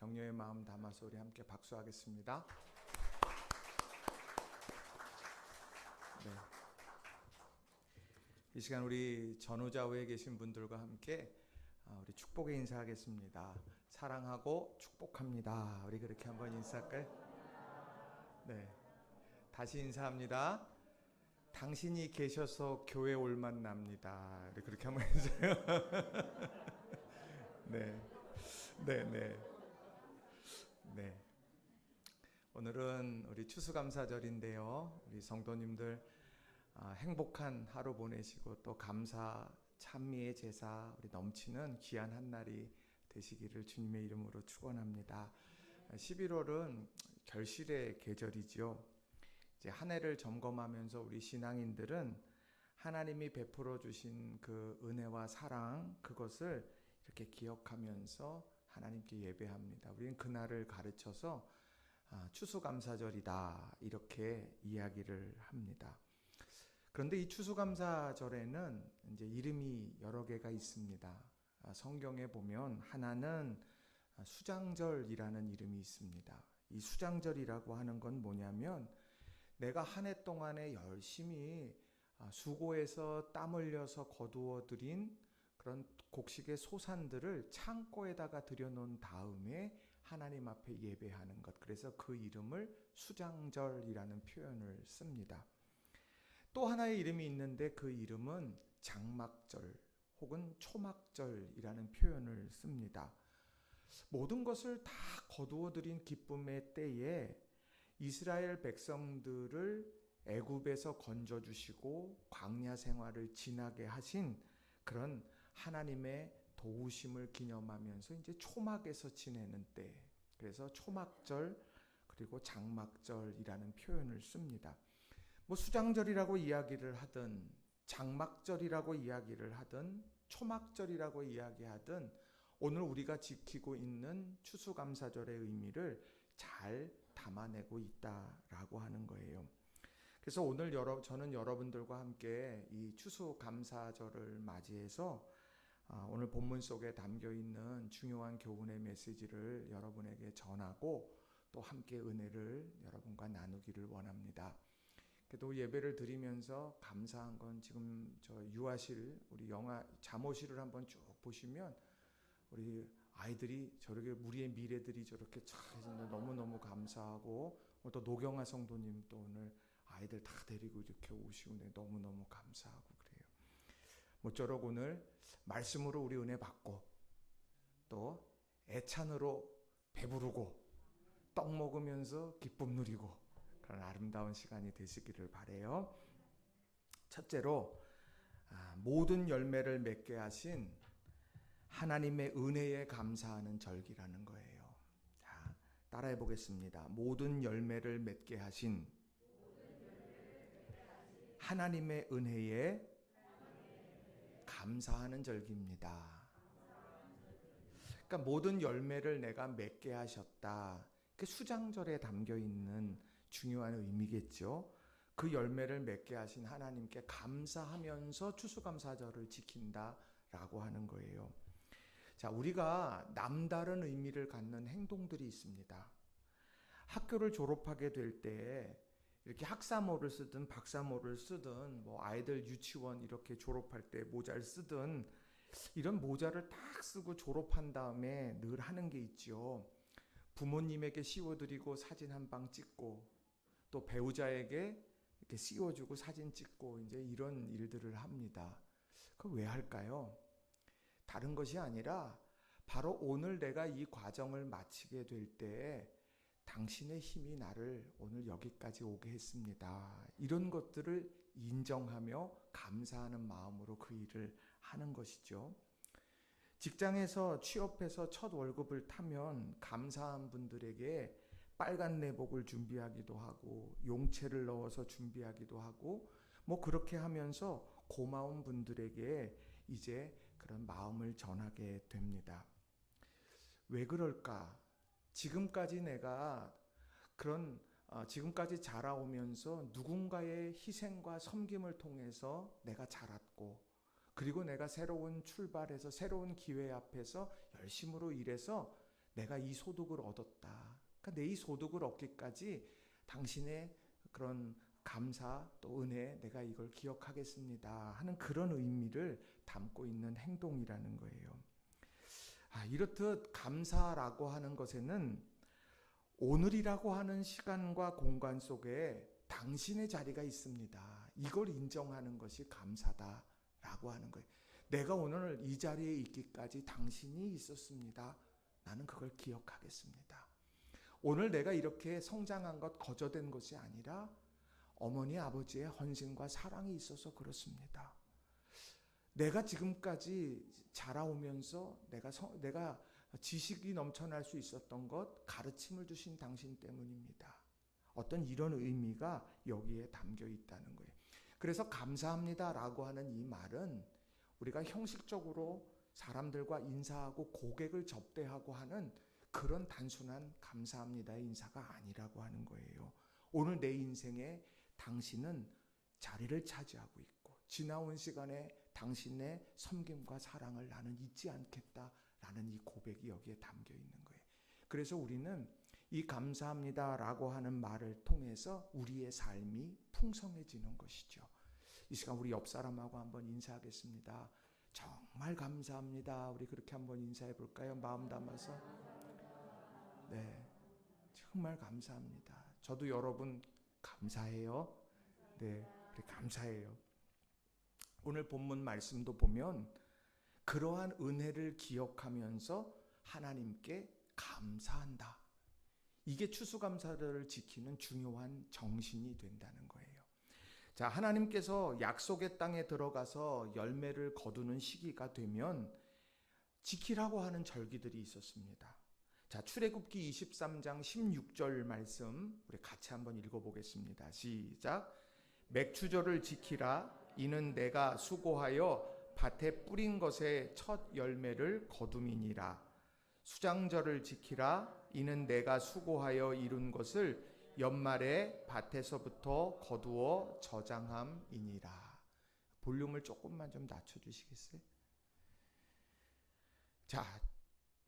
격려의 마음 담아서 우리 함께 박수하겠습니다. 네. 이 시간 우리 전후좌우에 계신 분들과 함께 우리 축복의 인사하겠습니다. 사랑하고 축복합니다. 우리 그렇게 한번 인사할까요? 네. 다시 인사합니다. 당신이 계셔서 교회 올만 납니다. 우리 그렇게 한번 해주세요. 네. 네, 네. 네. 오늘은 우리 추수감사절인데요. 우리 성도님들 행복한 하루 보내시고 또 감사, 찬미의 제사 우리 넘치는 귀한 한 날이 되시기를 주님의 이름으로 축원합니다. 11월은 결실의 계절이죠. 이제 한 해를 점검하면서 우리 신앙인들은 하나님이 베풀어 주신 그 은혜와 사랑 그것을 이렇게 기억하면서 하나님께 예배합니다. 우리는 그날을 가르쳐서 추수감사절이다 이렇게 이야기를 합니다. 그런데 이 추수감사절에는 이제 이름이 여러 개가 있습니다. 성경에 보면 하나는 수장절이라는 이름이 있습니다. 이 수장절이라고 하는 건 뭐냐면 내가 한 해 동안에 열심히 수고해서 땀 흘려서 거두어 들인 그런 곡식의 소산들을 창고에다가 들여놓은 다음에 하나님 앞에 예배하는 것. 그래서 그 이름을 수장절이라는 표현을 씁니다. 또 하나의 이름이 있는데 그 이름은 장막절 혹은 초막절이라는 표현을 씁니다. 모든 것을 다 거두어 들인 기쁨의 때에 이스라엘 백성들을 애굽에서 건져주시고 광야 생활을 지나게 하신 그런 하나님의 도우심을 기념하면서 이제 초막에서 지내는 때, 그래서 초막절 그리고 장막절이라는 표현을 씁니다. 뭐 수장절이라고 이야기를 하든 장막절이라고 이야기를 하든 초막절이라고 이야기하든 오늘 우리가 지키고 있는 추수감사절의 의미를 잘 담아내고 있다라고 하는 거예요. 그래서 오늘 저는 여러분들과 함께 이 추수감사절을 맞이해서 오늘 본문 속에 담겨 있는 중요한 교훈의 메시지를 여러분에게 전하고 또 함께 은혜를 여러분과 나누기를 원합니다. 그래도 예배를 드리면서 감사한 건 지금 저 유아실 우리 영화 잠옷실을 한번 쭉 보시면 우리 아이들이 저렇게 우리의 미래들이 저렇게 잘 해진다 너무너무 감사하고 또 노경아 성도님 또 오늘 아이들 다 데리고 이렇게 오시고 너무너무 감사하고 그래요. 모쪼록 오늘 말씀으로 우리 은혜 받고 또 애찬으로 배부르고 떡 먹으면서 기쁨 누리고 그런 아름다운 시간이 되시기를 바라요. 첫째로 모든 열매를 맺게 하신 하나님의 은혜에 감사하는 절기라는 거예요. 자, 따라해 보겠습니다. 모든 열매를 맺게 하신 하나님의 은혜에 감사하는 절기입니다. 그러니까 모든 열매를 내가 맺게 하셨다. 그 수장절에 담겨 있는 중요한 의미겠죠. 그 열매를 맺게 하신 하나님께 감사하면서 추수감사절을 지킨다라고 하는 거예요. 자, 우리가 남다른 의미를 갖는 행동들이 있습니다. 학교를 졸업하게 될 때 이렇게 학사모를 쓰든 박사모를 쓰든 뭐 아이들 유치원 이렇게 졸업할 때 모자를 쓰든 이런 모자를 딱 쓰고 졸업한 다음에 늘 하는 게 있죠. 부모님에게 씌워드리고 사진 한 방 찍고 또 배우자에게 이렇게 씌워주고 사진 찍고 이제 이런 일들을 합니다. 그걸 왜 할까요? 다른 것이 아니라 바로 오늘 내가 이 과정을 마치게 될 때 당신의 힘이 나를 오늘 여기까지 오게 했습니다. 이런 것들을 인정하며 감사하는 마음으로 그 일을 하는 것이죠. 직장에서 취업해서 첫 월급을 타면 감사한 분들에게 빨간 내복을 준비하기도 하고 용채를 넣어서 준비하기도 하고 뭐 그렇게 하면서 고마운 분들에게 이제 그런 마음을 전하게 됩니다. 왜 그럴까? 지금까지 내가 지금까지 자라오면서 누군가의 희생과 섬김을 통해서 내가 자랐고 그리고 내가 새로운 출발해서 새로운 기회 앞에서 열심으로 일해서 내가 이 소득을 얻었다. 그러니까 내 이 소득을 얻기까지 당신의 그런 감사 또 은혜 내가 이걸 기억하겠습니다 하는 그런 의미를 담고 있는 행동이라는 거예요. 이렇듯 감사라고 하는 것에는 오늘이라고 하는 시간과 공간 속에 당신의 자리가 있습니다. 이걸 인정하는 것이 감사다라고 하는 거예요. 내가 오늘 이 자리에 있기까지 당신이 있었습니다. 나는 그걸 기억하겠습니다. 오늘 내가 이렇게 성장한 것 거저된 것이 아니라 어머니 아버지의 헌신과 사랑이 있어서 그렇습니다. 내가 지금까지 자라오면서 내가 지식이 넘쳐날 수 있었던 것 가르침을 주신 당신 때문입니다. 어떤 이런 의미가 여기에 담겨 있다는 거예요. 그래서 감사합니다라고 하는 이 말은 우리가 형식적으로 사람들과 인사하고 고객을 접대하고 하는 그런 단순한 감사합니다의 인사가 아니라고 하는 거예요. 오늘 내 인생에 당신은 자리를 차지하고 있고 지나온 시간에 당신의 섬김과 사랑을 나는 잊지 않겠다라는 이 고백이 여기에 담겨 있는 거예요. 그래서 우리는 이 감사합니다라고 하는 말을 통해서 우리의 삶이 풍성해지는 것이죠. 이 시간 우리 옆 사람하고 한번 인사하겠습니다. 정말 감사합니다. 우리 그렇게 한번 인사해 볼까요? 마음 담아서. 네, 정말 감사합니다. 저도 여러분 감사해요. 네, 우리 감사해요. 오늘 본문 말씀도 보면 그러한 은혜를 기억하면서 하나님께 감사한다. 이게 추수감사를 지키는 중요한 정신이 된다는 거예요. 자, 하나님께서 약속의 땅에 들어가서 열매를 거두는 시기가 되면 지키라고 하는 절기들이 있었습니다. 자, 출애굽기 23장 16절 말씀 우리 같이 한번 읽어보겠습니다. 시작. 맥추절을 지키라. 이는 내가 수고하여 밭에 뿌린 것의 첫 열매를 거둠이니라. 수장절을 지키라. 이는 내가 수고하여 이룬 것을 연말에 밭에서부터 거두어 저장함이니라. 볼륨을 조금만 좀 낮춰주시겠어요? 자,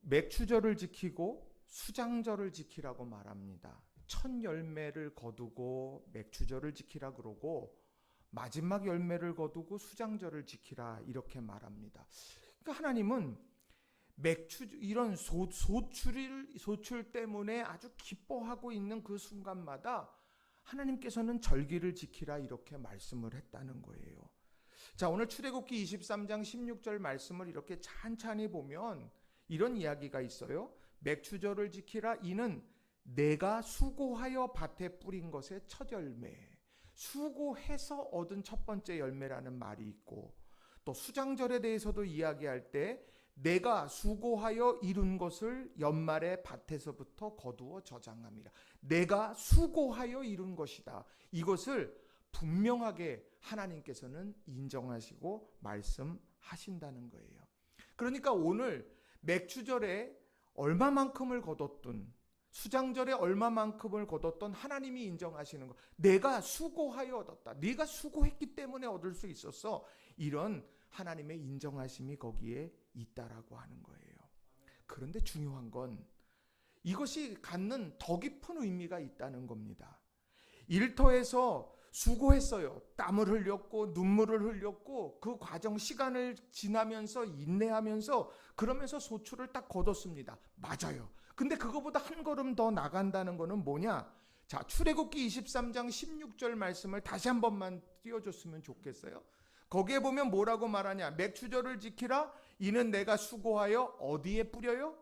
맥추절을 지키고 수장절을 지키라고 말합니다. 첫 열매를 거두고 맥추절을 지키라 그러고 마지막 열매를 거두고 수장절을 지키라 이렇게 말합니다. 그러니까 하나님은 이런 소출 때문에 아주 기뻐하고 있는 그 순간마다 하나님께서는 절기를 지키라 이렇게 말씀을 했다는 거예요. 자, 오늘 출애굽기 23장 16절 말씀을 이렇게 찬찬히 보면 이런 이야기가 있어요. 맥추절을 지키라. 이는 내가 수고하여 밭에 뿌린 것의 첫 열매. 수고해서 얻은 첫 번째 열매라는 말이 있고, 또 수장절에 대해서도 이야기할 때 내가 수고하여 이룬 것을 연말에 밭에서부터 거두어 저장함이라. 내가 수고하여 이룬 것이다. 이것을 분명하게 하나님께서는 인정하시고 말씀하신다는 거예요. 그러니까 오늘 맥추절에 얼마만큼을 거뒀든 수장절에 얼마만큼을 거뒀던 하나님이 인정하시는 것. 내가 수고하여 얻었다. 네가 수고했기 때문에 얻을 수 있었어. 이런 하나님의 인정하심이 거기에 있다라고 하는 거예요. 그런데 중요한 건 이것이 갖는 더 깊은 의미가 있다는 겁니다. 일터에서 수고했어요. 땀을 흘렸고 눈물을 흘렸고 그 과정 시간을 지나면서 인내하면서 그러면서 소출을 딱 거뒀습니다. 맞아요. 근데 그거보다 한 걸음 더 나간다는 거는 뭐냐? 자, 출애굽기 23장 16절 말씀을 다시 한 번만 띄워줬으면 좋겠어요. 거기에 보면 뭐라고 말하냐? 맥추절을 지키라. 이는 내가 수고하여 어디에 뿌려요?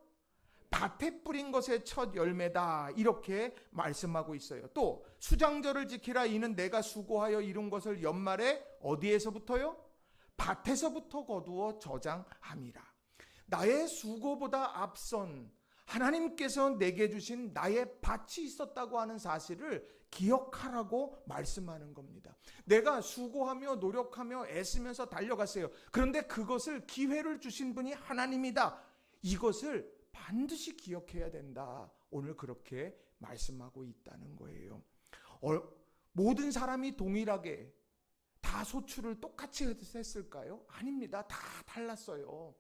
밭에 뿌린 것의 첫 열매다. 이렇게 말씀하고 있어요. 또 수장절을 지키라. 이는 내가 수고하여 이룬 것을 연말에 어디에서부터요? 밭에서부터 거두어 저장함이라. 나의 수고보다 앞선 하나님께서 내게 주신 나의 밭이 있었다고 하는 사실을 기억하라고 말씀하는 겁니다. 내가 수고하며 노력하며 애쓰면서 달려갔어요. 그런데 그것을 기회를 주신 분이 하나님이다. 이것을 반드시 기억해야 된다. 오늘 그렇게 말씀하고 있다는 거예요. 모든 사람이 동일하게 다 소출을 똑같이 했을까요? 아닙니다. 다 달랐어요.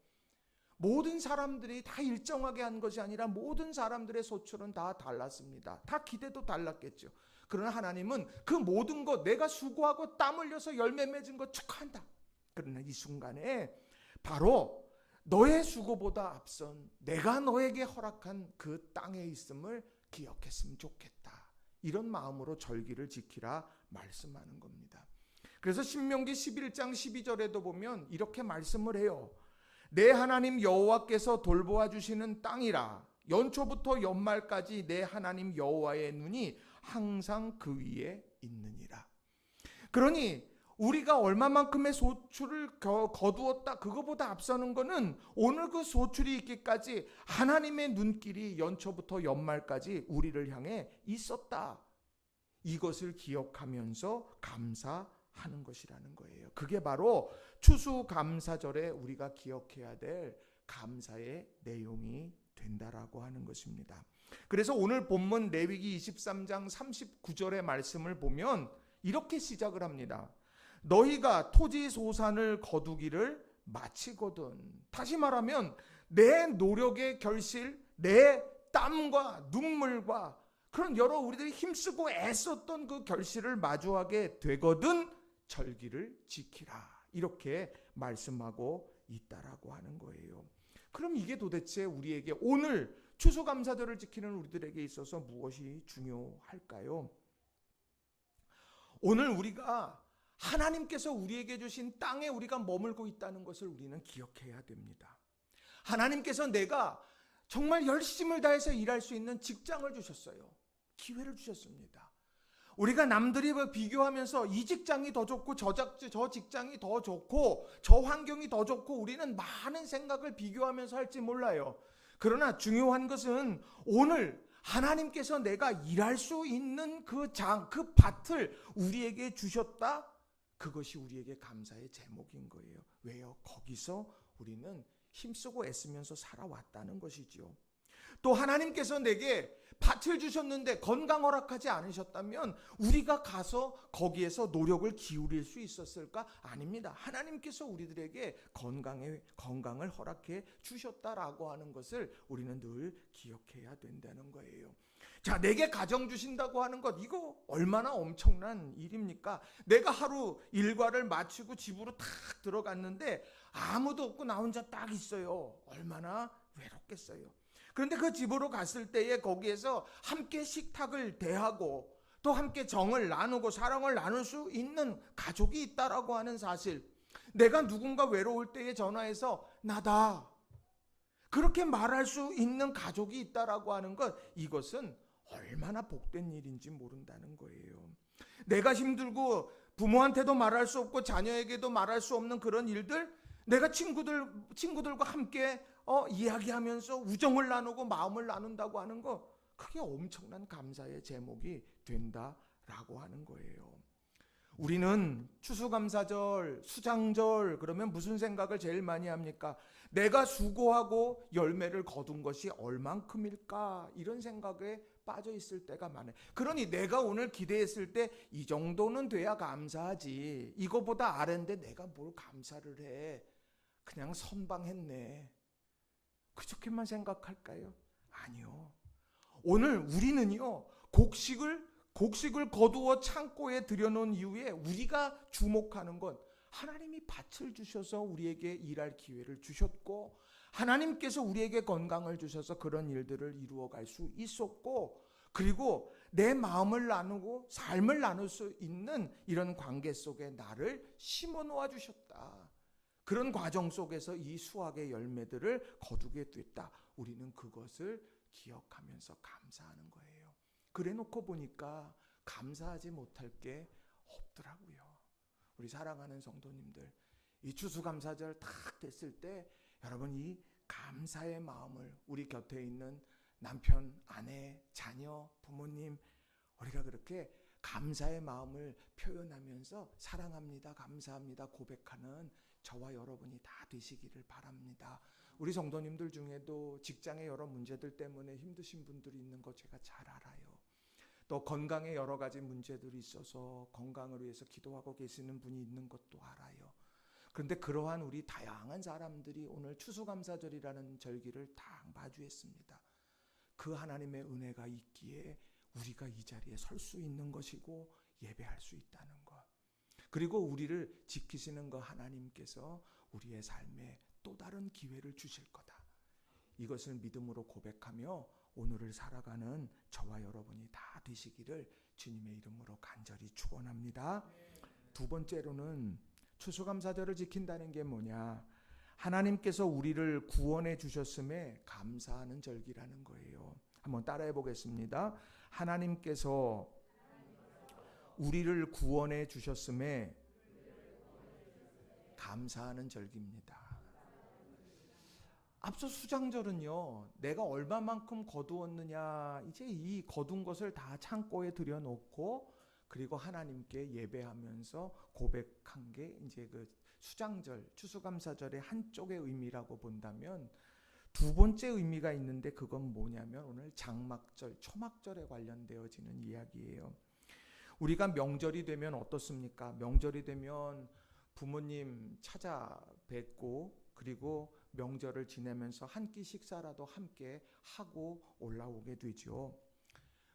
모든 사람들이 다 일정하게 한 것이 아니라 모든 사람들의 소출은 다 달랐습니다. 다 기대도 달랐겠죠. 그러나 하나님은 그 모든 것, 내가 수고하고 땀 흘려서 열매 맺은 것 축하한다. 그러나 이 순간에 바로 너의 수고보다 앞선 내가 너에게 허락한 그 땅에 있음을 기억했으면 좋겠다. 이런 마음으로 절기를 지키라 말씀하는 겁니다. 그래서 신명기 11장 12절에도 보면 이렇게 말씀을 해요. 내 하나님 여호와께서 돌보아 주시는 땅이라. 연초부터 연말까지 내 하나님 여호와의 눈이 항상 그 위에 있느니라. 그러니 우리가 얼마만큼의 소출을 거두었다, 그거보다 앞서는 거는 오늘 그 소출이 있기까지 하나님의 눈길이 연초부터 연말까지 우리를 향해 있었다. 이것을 기억하면서 감사하는 것이라는 거예요. 그게 바로 추수감사절에 우리가 기억해야 될 감사의 내용이 된다라고 하는 것입니다. 그래서 오늘 본문 레위기 23장 39절의 말씀을 보면 이렇게 시작을 합니다. 너희가 토지 소산을 거두기를 마치거든. 다시 말하면 내 노력의 결실, 내 땀과 눈물과 그런 여러 우리들이 힘쓰고 애썼던 그 결실을 마주하게 되거든 절기를 지키라. 이렇게 말씀하고 있다라고 하는 거예요. 그럼 이게 도대체 우리에게 오늘 추수감사절을 지키는 우리들에게 있어서 무엇이 중요할까요? 오늘 우리가 하나님께서 우리에게 주신 땅에 우리가 머물고 있다는 것을 우리는 기억해야 됩니다. 하나님께서 내가 정말 열심을 다해서 일할 수 있는 직장을 주셨어요. 기회를 주셨습니다. 우리가 남들이 비교하면서 이 직장이 더 좋고 저 직장이 더 좋고 저 환경이 더 좋고 우리는 많은 생각을 비교하면서 할지 몰라요. 그러나 중요한 것은 오늘 하나님께서 내가 일할 수 있는 그 밭을 우리에게 주셨다. 그것이 우리에게 감사의 제목인 거예요. 왜요? 거기서 우리는 힘쓰고 애쓰면서 살아왔다는 것이죠. 또 하나님께서 내게 밭을 주셨는데 건강 허락하지 않으셨다면 우리가 가서 거기에서 노력을 기울일 수 있었을까? 아닙니다. 하나님께서 우리들에게 건강을 허락해 주셨다라고 하는 것을 우리는 늘 기억해야 된다는 거예요. 자, 내게 가정 주신다고 하는 것, 이거 얼마나 엄청난 일입니까? 내가 하루 일과를 마치고 집으로 탁 들어갔는데 아무도 없고 나 혼자 딱 있어요. 얼마나 외롭겠어요. 그런데 그 집으로 갔을 때에 거기에서 함께 식탁을 대하고 또 함께 정을 나누고 사랑을 나눌 수 있는 가족이 있다라고 하는 사실, 내가 누군가 외로울 때에 전화해서 나다 그렇게 말할 수 있는 가족이 있다라고 하는 것, 이것은 얼마나 복된 일인지 모른다는 거예요. 내가 힘들고 부모한테도 말할 수 없고 자녀에게도 말할 수 없는 그런 일들, 내가 친구들과 함께 이야기하면서 우정을 나누고 마음을 나눈다고 하는 거, 그게 엄청난 감사의 제목이 된다라고 하는 거예요. 우리는 추수감사절, 수장절 그러면 무슨 생각을 제일 많이 합니까? 내가 수고하고 열매를 거둔 것이 얼만큼일까? 이런 생각에 빠져 있을 때가 많아요. 그러니 내가 오늘 기대했을 때 이 정도는 돼야 감사하지, 이거보다 아래인데 내가 뭘 감사를 해, 그냥 선방했네, 그렇게만 생각할까요? 아니요. 오늘 우리는요, 곡식을 거두어 창고에 들여놓은 이후에 우리가 주목하는 건 하나님이 밭을 주셔서 우리에게 일할 기회를 주셨고, 하나님께서 우리에게 건강을 주셔서 그런 일들을 이루어갈 수 있었고, 그리고 내 마음을 나누고 삶을 나눌 수 있는 이런 관계 속에 나를 심어 놓아 주셨다. 그런 과정 속에서 이 수확의 열매들을 거두게 됐다. 우리는 그것을 기억하면서 감사하는 거예요. 그래 놓고 보니까 감사하지 못할 게 없더라고요. 우리 사랑하는 성도님들, 이 추수감사절 딱 됐을 때 여러분 이 감사의 마음을 우리 곁에 있는 남편, 아내, 자녀, 부모님, 우리가 그렇게 감사의 마음을 표현하면서 사랑합니다, 감사합니다 고백하는 저와 여러분이 다 되시기를 바랍니다. 우리 성도님들 중에도 직장의 여러 문제들 때문에 힘드신 분들이 있는 거 제가 잘 알아요. 또 건강에 여러 가지 문제들이 있어서 건강을 위해서 기도하고 계시는 분이 있는 것도 알아요. 그런데 그러한 우리 다양한 사람들이 오늘 추수감사절이라는 절기를 다 마주했습니다. 그 하나님의 은혜가 있기에 우리가 이 자리에 설 수 있는 것이고 예배할 수 있다는 것. 그리고 우리를 지키시는 그 하나님께서 우리의 삶에 또 다른 기회를 주실 거다. 이것을 믿음으로 고백하며 오늘을 살아가는 저와 여러분이 다 되시기를 주님의 이름으로 간절히 축원합니다. 두 번째로는 추수감사절을 지킨다는 게 뭐냐? 하나님께서 우리를 구원해 주셨음에 감사하는 절기라는 거예요. 한번 따라해 보겠습니다. 하나님께서 우리를 구원해 주셨음에 감사하는 절기입니다. 앞서 수장절은요, 내가 얼마만큼 거두었느냐, 이제 이 거둔 것을 다 창고에 들여놓고 그리고 하나님께 예배하면서 고백한 게 이제 그 수장절, 추수감사절의 한쪽의 의미라고 본다면, 두 번째 의미가 있는데 그건 뭐냐면 오늘 장막절, 초막절에 관련되어지는 이야기예요. 우리가 명절이 되면 어떻습니까? 명절이 되면 부모님 찾아뵙고 그리고 명절을 지내면서 한 끼 식사라도 함께 하고 올라오게 되죠.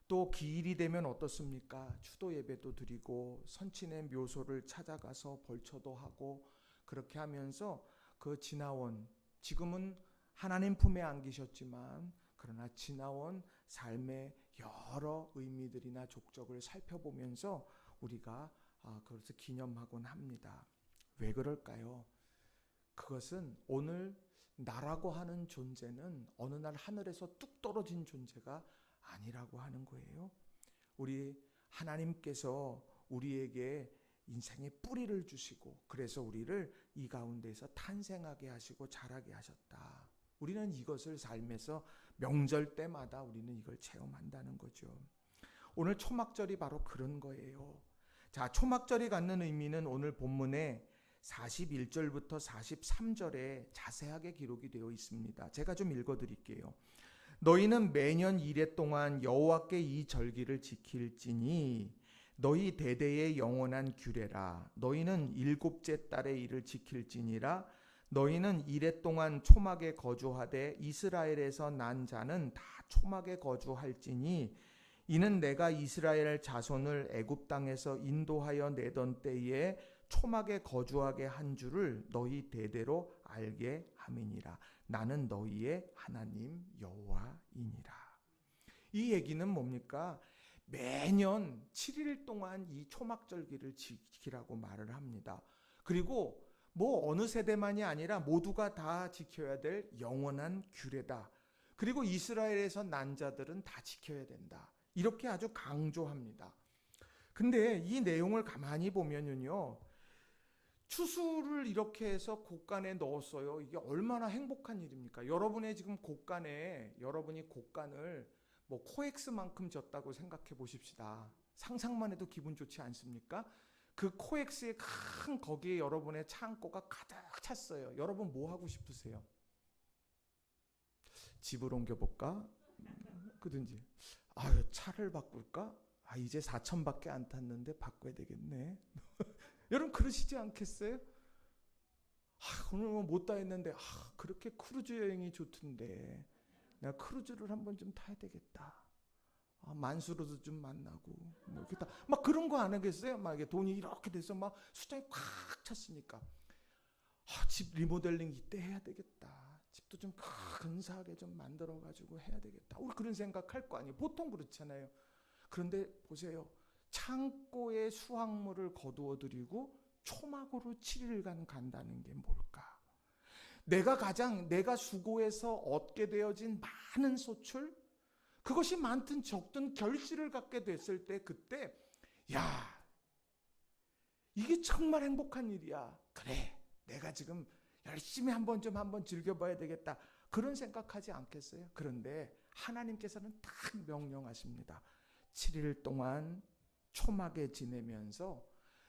또 기일이 되면 어떻습니까? 추도 예배도 드리고 선친의 묘소를 찾아가서 벌초도 하고 그렇게 하면서 그 지나온, 지금은 하나님 품에 안기셨지만 그러나 지나온 삶의 여러 의미들이나 족적을 살펴보면서 우리가 그것을 기념하곤 합니다. 왜 그럴까요? 그것은 오늘 나라고 하는 존재는 어느 날 하늘에서 뚝 떨어진 존재가 아니라고 하는 거예요. 우리 하나님께서 우리에게 인생의 뿌리를 주시고 그래서 우리를 이 가운데서 탄생하게 하시고 자라게 하셨다. 우리는 이것을 삶에서 명절 때마다 우리는 이걸 체험한다는 거죠. 오늘 초막절이 바로 그런 거예요. 자, 초막절이 갖는 의미는 오늘 본문에 41절부터 43절에 자세하게 기록이 되어 있습니다. 제가 좀 읽어드릴게요. 너희는 매년 이래 동안 여호와께 이 절기를 지킬지니 너희 대대의 영원한 규례라. 너희는 일곱째 달에 이를 지킬지니라. 너희는 이래 동안 초막에 거주하되 이스라엘에서 난 자는 다 초막에 거주할지니 이는 내가 이스라엘 자손을 애굽 땅에서 인도하여 내던 때에 초막에 거주하게 한 줄을 너희 대대로 알게 함이니라. 나는 너희의 하나님 여호와이니라. 이 얘기는 뭡니까? 매년 7일 동안 이 초막절기를 지키라고 말을 합니다. 그리고 뭐 어느 세대만이 아니라 모두가 다 지켜야 될 영원한 규례다. 그리고 이스라엘에서 난 자들은 다 지켜야 된다. 이렇게 아주 강조합니다. 근데 이 내용을 가만히 보면요, 추수를 이렇게 해서 곳간에 넣었어요. 이게 얼마나 행복한 일입니까? 여러분의 지금 곳간에, 여러분이 곳간을 뭐 코엑스만큼 졌다고 생각해 보십시다. 상상만 해도 기분 좋지 않습니까? 그 코엑스의 큰 거기에 여러분의 창고가 가득 찼어요. 여러분 뭐 하고 싶으세요? 집을 옮겨볼까? 그든지 차를 바꿀까? 이제 4천밖에 안 탔는데 바꿔야 되겠네. 여러분 그러시지 않겠어요? 오늘 뭐 못다 했는데 그렇게 크루즈 여행이 좋던데 내가 크루즈를 한번 좀 타야 되겠다. 만수로도 좀 만나고 뭐 이렇게 막 그런 거 안 하겠어요? 막 이게 돈이 이렇게 돼서 막 수장이 꽉 찼으니까 집 리모델링 이때 해야 되겠다. 집도 좀 근사하게 좀 만들어 가지고 해야 되겠다. 우리 그런 생각할 거 아니에요. 보통 그렇잖아요. 그런데 보세요. 창고에 수확물을 거두어 드리고 초막으로 7일간 간다는 게 뭘까? 내가 수고해서 얻게 되어진 많은 소출, 그것이 많든 적든 결실을 갖게 됐을 때 그때 이게 정말 행복한 일이야. 그래, 내가 지금 열심히 한번 즐겨봐야 되겠다. 그런 생각하지 않겠어요? 그런데 하나님께서는 딱 명령하십니다. 7일 동안 초막에 지내면서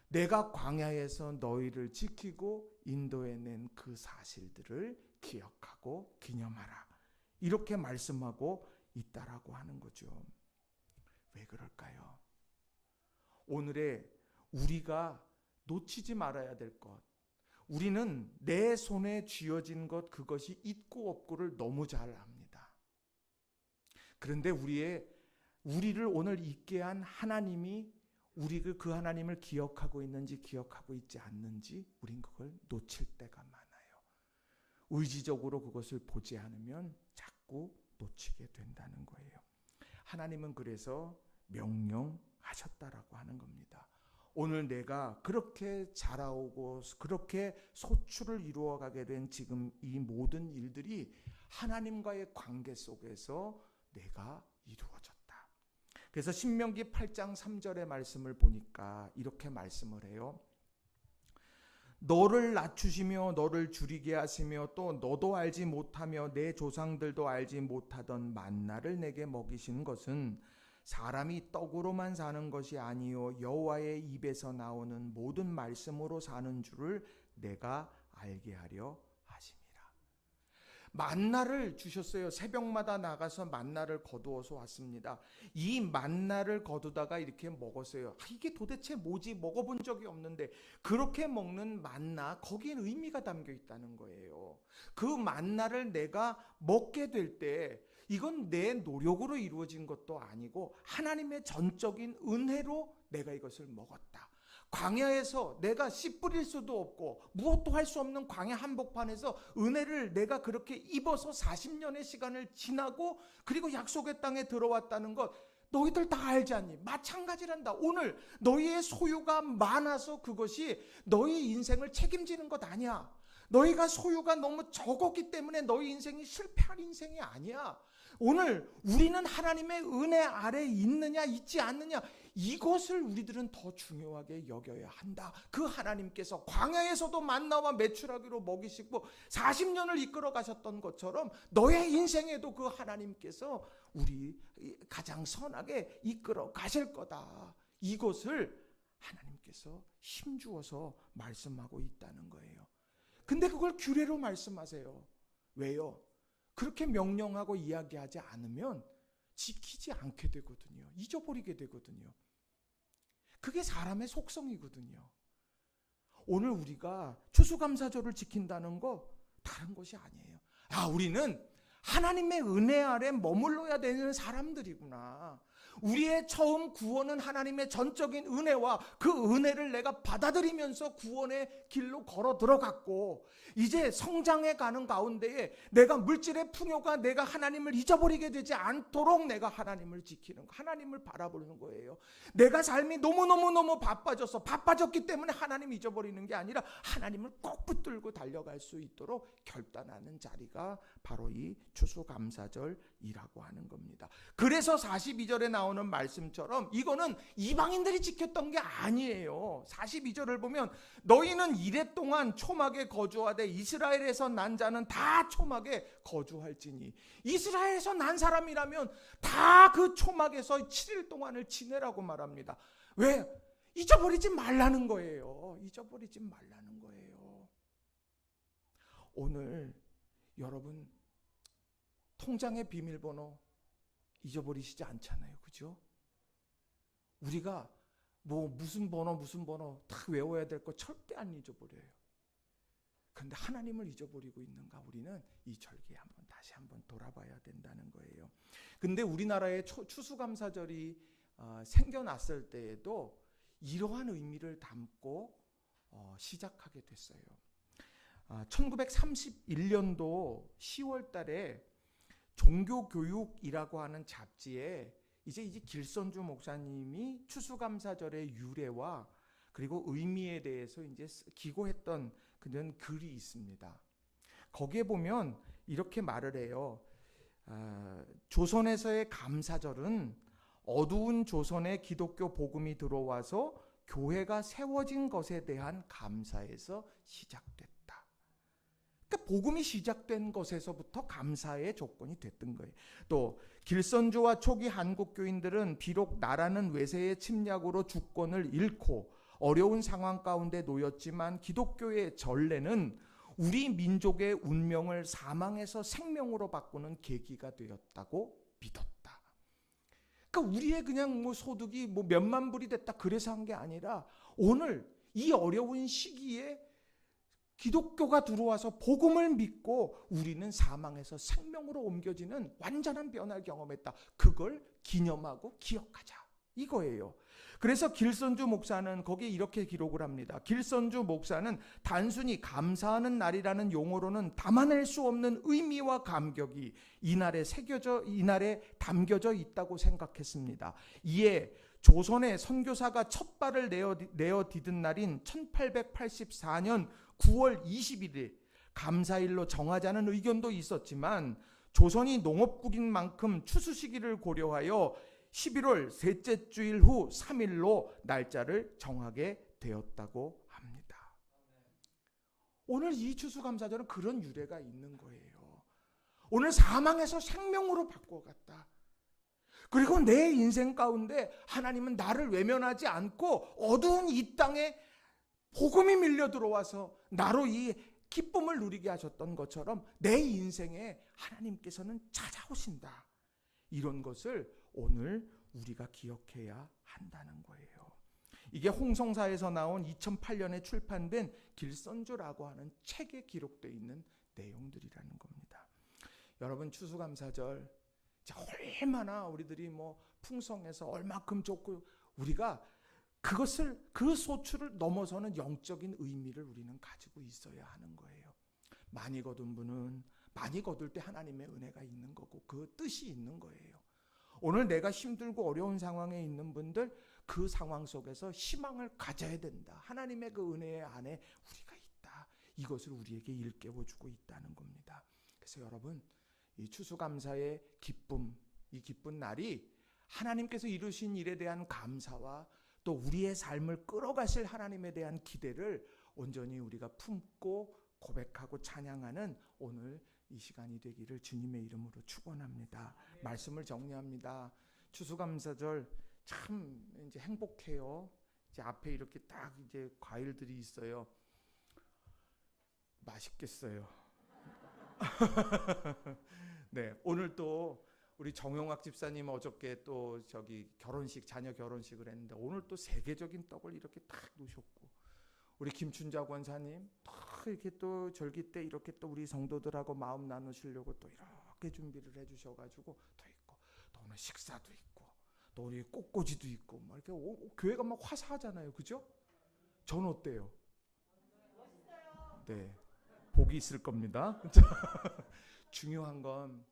내가 광야에서 너희를 지키고 인도해낸 그 사실들을 기억하고 기념하라. 이렇게 말씀하고 있다라고 하는 거죠. 왜 그럴까요? 오늘의 우리가 놓치지 말아야 될 것, 우리는 내 손에 쥐어진 것 그것이 있고 없고를 너무 잘 압니다. 그런데 우리를 오늘 있게 한 하나님이 우리가 그 하나님을 기억하고 있는지 기억하고 있지 않는지 우린 그걸 놓칠 때가 많아요. 의지적으로 그것을 보지 않으면 자꾸 놓치게 된다는 거예요. 하나님은 그래서 명령하셨다라고 하는 겁니다. 오늘 내가 그렇게 자라오고 그렇게 소출을 이루어가게 된 지금 이 모든 일들이 하나님과의 관계 속에서 내가 이루어졌다. 그래서 신명기 8장 3절의 말씀을 보니까 이렇게 말씀을 해요. 너를 낮추시며 너를 줄이게 하시며 또 너도 알지 못하며 내 조상들도 알지 못하던 만나를 내게 먹이신 것은 사람이 떡으로만 사는 것이 아니요 여호와의 입에서 나오는 모든 말씀으로 사는 줄을 내가 알게 하려 하심이라. 만나를 주셨어요. 새벽마다 나가서 만나를 거두어서 왔습니다. 이 만나를 거두다가 이렇게 먹었어요. 이게 도대체 뭐지? 먹어본 적이 없는데 그렇게 먹는 만나, 거기엔 의미가 담겨 있다는 거예요. 그 만나를 내가 먹게 될 때 이건 내 노력으로 이루어진 것도 아니고 하나님의 전적인 은혜로 내가 이것을 먹었다. 광야에서 내가 씨 뿌릴 수도 없고 무엇도 할 수 없는 광야 한복판에서 은혜를 내가 그렇게 입어서 40년의 시간을 지나고 그리고 약속의 땅에 들어왔다는 것 너희들 다 알지 않니? 마찬가지란다. 오늘 너희의 소유가 많아서 그것이 너희 인생을 책임지는 것 아니야. 너희가 소유가 너무 적었기 때문에 너희 인생이 실패할 인생이 아니야. 오늘 우리는 하나님의 은혜 아래 있느냐 있지 않느냐 이것을 우리들은 더 중요하게 여겨야 한다. 그 하나님께서 광야에서도 만나와 메추라기로 먹이시고 40년을 이끌어 가셨던 것처럼 너의 인생에도 그 하나님께서 우리 가장 선하게 이끌어 가실 거다. 이것을 하나님께서 힘주어서 말씀하고 있다는 거예요. 근데 그걸 규례로 말씀하세요. 왜요? 그렇게 명령하고 이야기하지 않으면 지키지 않게 되거든요. 잊어버리게 되거든요. 그게 사람의 속성이거든요. 오늘 우리가 추수감사절을 지킨다는 거 다른 것이 아니에요. 우리는 하나님의 은혜 아래 머물러야 되는 사람들이구나. 우리의 처음 구원은 하나님의 전적인 은혜와 그 은혜를 내가 받아들이면서 구원의 길로 걸어 들어갔고 이제 성장해 가는 가운데에 내가 물질의 풍요가 내가 하나님을 잊어버리게 되지 않도록 내가 하나님을 지키는 거, 하나님을 바라보는 거예요. 내가 삶이 너무너무 바빠졌기 때문에 하나님 잊어버리는 게 아니라 하나님을 꼭 붙들고 달려갈 수 있도록 결단하는 자리가 바로 이 추수감사절이라고 하는 겁니다. 그래서 42절에 나오는 말씀처럼 이거는 이방인들이 지켰던 게 아니에요. 42절을 보면 너희는 이랫동안 초막에 거주하되 이스라엘에서 난 자는 다 초막에 거주할지니 이스라엘에서 난 사람이라면 다 그 초막에서 7일 동안을 지내라고 말합니다. 왜? 잊어버리지 말라는 거예요. 잊어버리지 말라는 거예요. 오늘 여러분 통장의 비밀번호 잊어버리시지 않잖아요. 그죠? 우리가 무슨 번호 다 외워야 될 거 절대 안 잊어버려요. 그런데 하나님을 잊어버리고 있는가? 우리는 이 절기에 다시 한번 돌아봐야 된다는 거예요. 근데 우리나라에 추수감사절이 생겨났을 때에도 이러한 의미를 담고 시작하게 됐어요. 1931년도 10월 달에 종교교육이라고 하는 잡지에 이제 길선주 목사님이 추수감사절의 유래와 그리고 의미에 대해서 이제 기고했던 그런 글이 있습니다. 거기에 보면 이렇게 말을 해요. 조선에서의 감사절은 어두운 조선에 기독교 복음이 들어와서 교회가 세워진 것에 대한 감사에서 시작됐다. 그러니까 복음이 시작된 것에서부터 감사의 조건이 됐던 거예요. 또 길선주와 초기 한국 교인들은 비록 나라는 외세의 침략으로 주권을 잃고 어려운 상황 가운데 놓였지만 기독교의 전례는 우리 민족의 운명을 사망에서 생명으로 바꾸는 계기가 되었다고 믿었다. 그러니까 우리의 그냥 소득이 몇만 불이 됐다 그래서 한 게 아니라 오늘 이 어려운 시기에 기독교가 들어와서 복음을 믿고 우리는 사망에서 생명으로 옮겨지는 완전한 변화를 경험했다. 그걸 기념하고 기억하자. 이거예요. 그래서 길선주 목사는 거기에 이렇게 기록을 합니다. 길선주 목사는 단순히 감사하는 날이라는 용어로는 담아낼 수 없는 의미와 감격이 이날에 담겨져 있다고 생각했습니다. 이에 조선의 선교사가 첫 발을 내어 디딘 날인 1884년 9월 21일 감사일로 정하자는 의견도 있었지만 조선이 농업국인 만큼 추수 시기를 고려하여 11월 셋째 주일 후 3일로 날짜를 정하게 되었다고 합니다. 오늘 이 추수감사절은 그런 유래가 있는 거예요. 오늘 사망에서 생명으로 바꿔갔다. 그리고 내 인생 가운데 하나님은 나를 외면하지 않고 어두운 이 땅에 복음이 밀려 들어와서 나로 이 기쁨을 누리게 하셨던 것처럼 내 인생에 하나님께서는 찾아오신다. 이런 것을 오늘 우리가 기억해야 한다는 거예요. 이게 홍성사에서 나온 2008년에 출판된 길선주라고 하는 책에 기록되어 있는 내용들이라는 겁니다. 여러분, 추수감사절 얼마나 우리들이 풍성해서 얼마큼 좋고 우리가 그 소출을 넘어서는 영적인 의미를 우리는 가지고 있어야 하는 거예요. 많이 거둔 분은 많이 거둘 때 하나님의 은혜가 있는 거고 그 뜻이 있는 거예요. 오늘 내가 힘들고 어려운 상황에 있는 분들, 그 상황 속에서 희망을 가져야 된다. 하나님의 그 은혜 안에 우리가 있다. 이것을 우리에게 일깨워주고 있다는 겁니다. 그래서 여러분, 이 추수감사의 기쁨, 이 기쁜 날이 하나님께서 이루신 일에 대한 감사와 또 우리의 삶을 끌어가실 하나님에 대한 기대를 온전히 우리가 품고 고백하고 찬양하는 오늘 이 시간이 되기를 주님의 이름으로 축원합니다. 말씀을 정리합니다. 추수감사절 참 이제 행복해요. 이제 앞에 이렇게 딱 이제 과일들이 있어요. 맛있겠어요. 네, 오늘 또 우리 정용학 집사님 어저께 또 자녀 결혼식을 했는데 오늘 또 세계적인 떡을 이렇게 딱 놓으셨고, 우리 김춘자 권사님 또 이렇게 또 절기 때 이렇게 또 우리 성도들하고 마음 나누시려고 또 이렇게 준비를 해주셔가지고 또 있고, 또 오늘 식사도 있고, 또 우리 꽃꽂이도 있고, 막 이렇게 교회가 막 화사하잖아요, 그죠? 전 어때요? 네, 복이 있을 겁니다. 중요한 건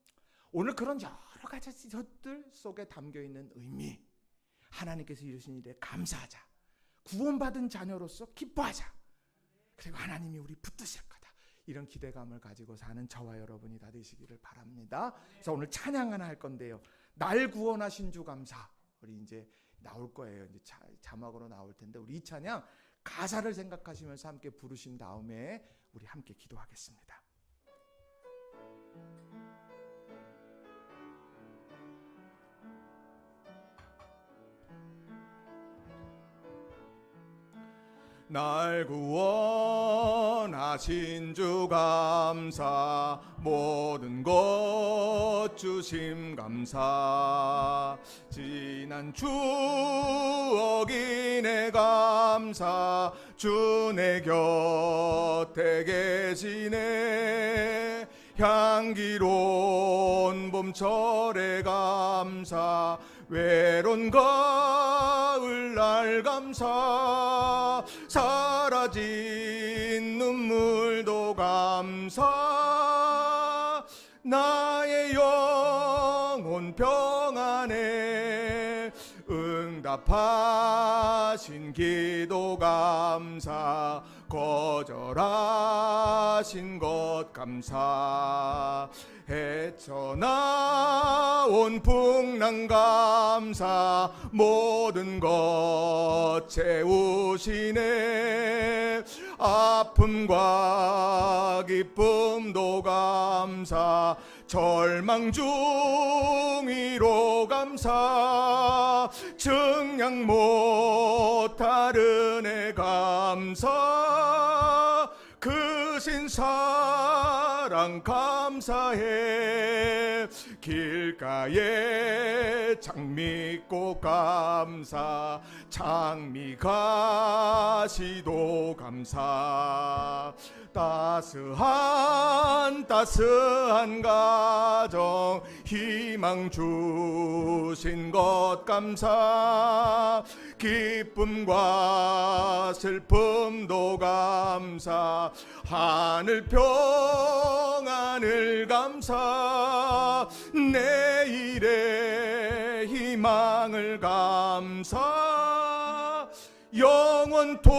오늘 그런 여러 가지 것들 속에 담겨 있는 의미, 하나님께서 이루신 일에 감사하자, 구원받은 자녀로서 기뻐하자, 그리고 하나님이 우리 붙드실 거다, 이런 기대감을 가지고 사는 저와 여러분이 다 되시기를 바랍니다. 그래서 오늘 찬양 하나 할 건데요, 날 구원하신 주 감사, 우리 이제 나올 거예요. 이제 자막으로 나올 텐데 우리 이 찬양 가사를 생각하시면서 함께 부르신 다음에 우리 함께 기도하겠습니다. 날 구원하신 주 감사, 모든 것 주심 감사, 지난 추억이 내 감사, 주 내 곁에 계시네, 향기로운 봄철의 감사, 외로운 가을날 감사, 사라진 눈물도 감사, 나의 영혼 평안에 응답하신 기도 감사, 거절하신 것 감사, 헤쳐나온 풍랑 감사, 모든 것 채우시네, 아픔과 기쁨도 감사, 절망 중이로 감사, 증량 못할 은혜 감사, 그 신 사랑 희망 감사해. 길가에 장미꽃 감사, 장미가시도 감사. 따스한 가정 희망 주신 것 감사. 기쁨과 슬픔도 감사. 하늘 평안을 감사. 내일의 희망을 감사. 영원토록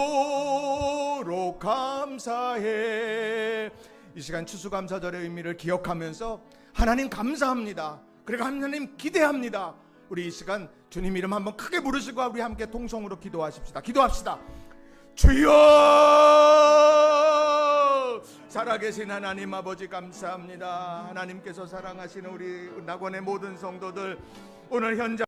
감사해. 이 시간 추수감사절의 의미를 기억하면서 하나님 감사합니다, 그리고 하나님 기대합니다. 우리 이 시간 주님 이름 한번 크게 부르시고 우리 함께 통성으로 기도하십시다. 기도합시다. 주여, 살아계신 하나님 아버지 감사합니다. 하나님께서 사랑하시는 우리 낙원의 모든 성도들, 오늘 현장